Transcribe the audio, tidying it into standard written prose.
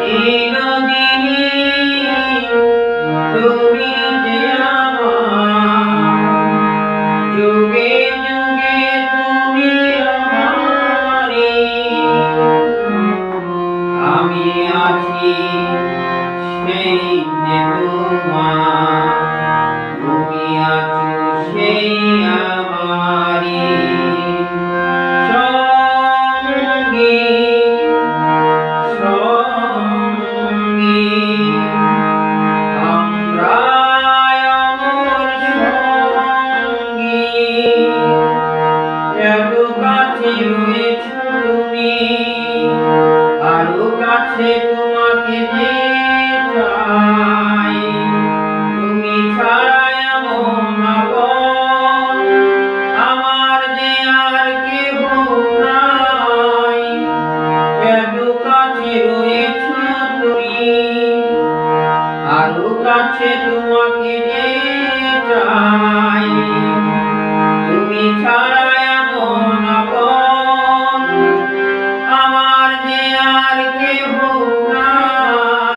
চিরদিনই তুমি যে আমার, যুগে যুগে তুমি আমারি। আমি আছি সেই যে তোমার, তুমি আছো সেই আমারি সঙ্গী সঙ্গী। আমরা অমর সঙ্গী, এত কাছে রয়েছ তুমি, আরো কাছে তোমাকে যে চাই। তুমি ছাড়া এমন আপন আমার যে আর কেহ নাই। এত কাছে রয়েছ তুমি, আরো কাছে তোমাকে যে চাই।